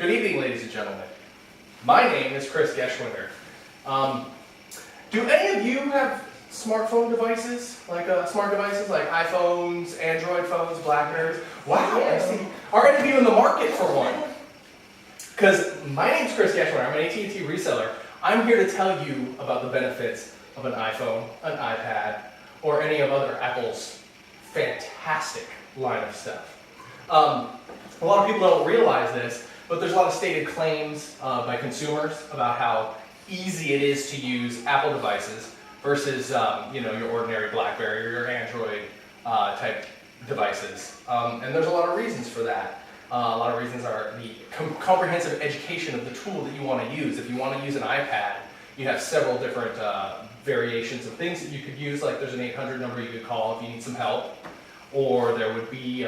Good evening, ladies and gentlemen. My name is Geschwender. Do any of you have smartphone devices, like smart devices like iPhones, Android phones, Blackberries? Wow, I see. Are any of you in the market for one? Because my name's Geschwender. I'm an AT&T reseller. I'm here to tell you about the benefits of an iPhone, an iPad, or any of other Apple's fantastic line of stuff. A lot of people don't realize this, but there's a lot of stated claims by consumers about how easy it is to use Apple devices versus your ordinary BlackBerry or your Android type devices. And there's a lot of reasons for that. A lot of reasons are the comprehensive education of the tool that you want to use. If you want to use an iPad, you have several different variations of things that you could use, like there's an 800 number you could call if you need some help, or there would be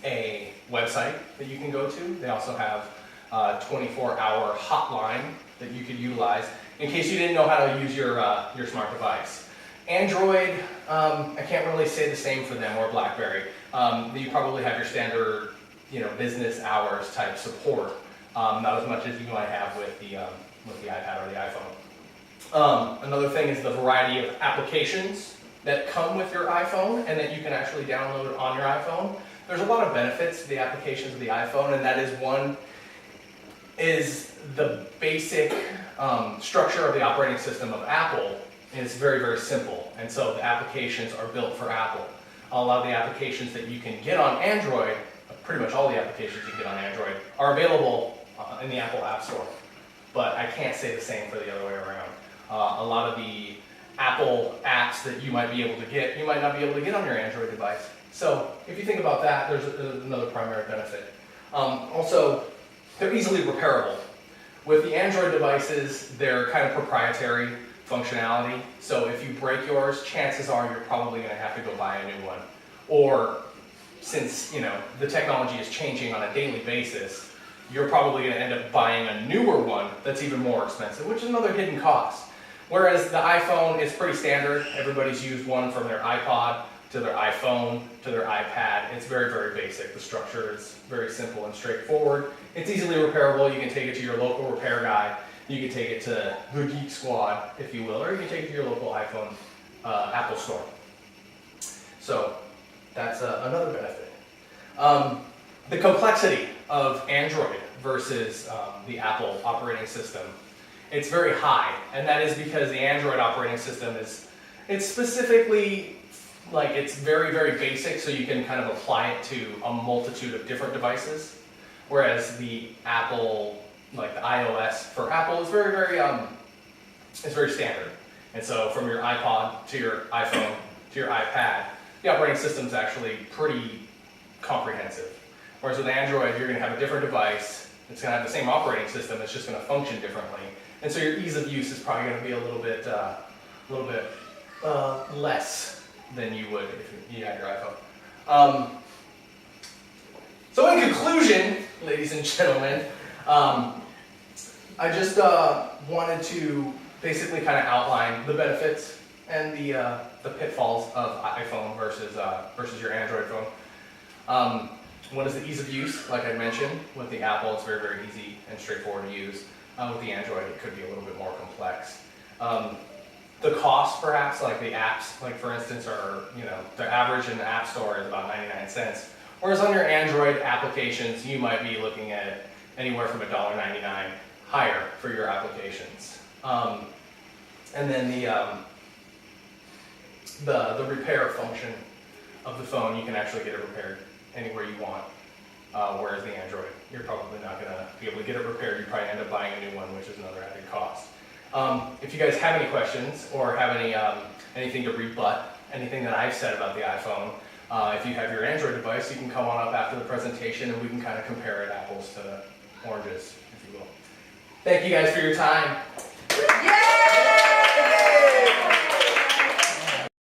a website that you can go to. They also have a 24-hour hotline that you could utilize in case you didn't know how to use your smart device. Android, I can't really say the same for them, or BlackBerry. You probably have your standard, business hours type support, not as much as you might have with the iPad or the iPhone. Another thing is the variety of applications that come with your iPhone and that you can actually download on your iPhone. There's a lot of benefits to the applications of the iPhone, and that is one is the basic structure of the operating system of Apple is very, very simple, and so the applications are built for Apple. A lot of the applications that you can get on Android, pretty much all the applications you can get on Android, are available in the Apple App Store, but I can't say the same for the other way around. A lot of the Apple apps that you might be able to get, you might not be able to get on your Android device. So if you think about that, there's another primary benefit. Also, they're easily repairable. With the Android devices, they're kind of proprietary functionality. So if you break yours, chances are you're probably going to have to go buy a new one. Or since the technology is changing on a daily basis, you're probably going to end up buying a newer one that's even more expensive, which is another hidden cost. Whereas the iPhone is pretty standard. Everybody's used one from their iPod to their iPhone to their iPad. It's very, very basic. The structure is very simple and straightforward. It's easily repairable. You can take it to your local repair guy. You can take it to the Geek Squad, if you will, or you can take it to your local iPhone Apple Store. So that's another benefit. The complexity of Android versus the Apple operating system, it's very high, and that is because the Android operating system it's specifically it's very, very basic, so you can kind of apply it to a multitude of different devices, whereas the Apple, like the iOS for Apple, is very, very it's very standard. And so from your iPod to your iPhone to your iPad, the operating system is actually pretty comprehensive. Whereas with Android, you're going to have a different device. It's going to have the same operating system. It's just going to function differently. And so your ease of use is probably going to be a little bit less than you would if you had your iPhone. So in conclusion, ladies and gentlemen, I just wanted to basically kind of outline the benefits and the pitfalls of iPhone versus your Android phone. One is the ease of use, like I mentioned. With the Apple, it's very, very easy and straightforward to use. With the Android, it could be a little bit more complex. The cost, perhaps, like the apps, like for instance, are, the average in the App Store is about 99 cents. Whereas on your Android applications, you might be looking at anywhere from $1.99 higher for your applications. And then the repair function of the phone, you can actually get it repaired anywhere you want. Whereas the Android, you're probably not going to be able to get it repaired. You probably end up buying a new one, which is another added cost. If you guys have any questions or have anything to rebut anything that I've said about the iPhone, if you have your Android device, you can come on up after the presentation and we can kind of compare it apples to oranges, if you will. Thank you guys for your time. Yay!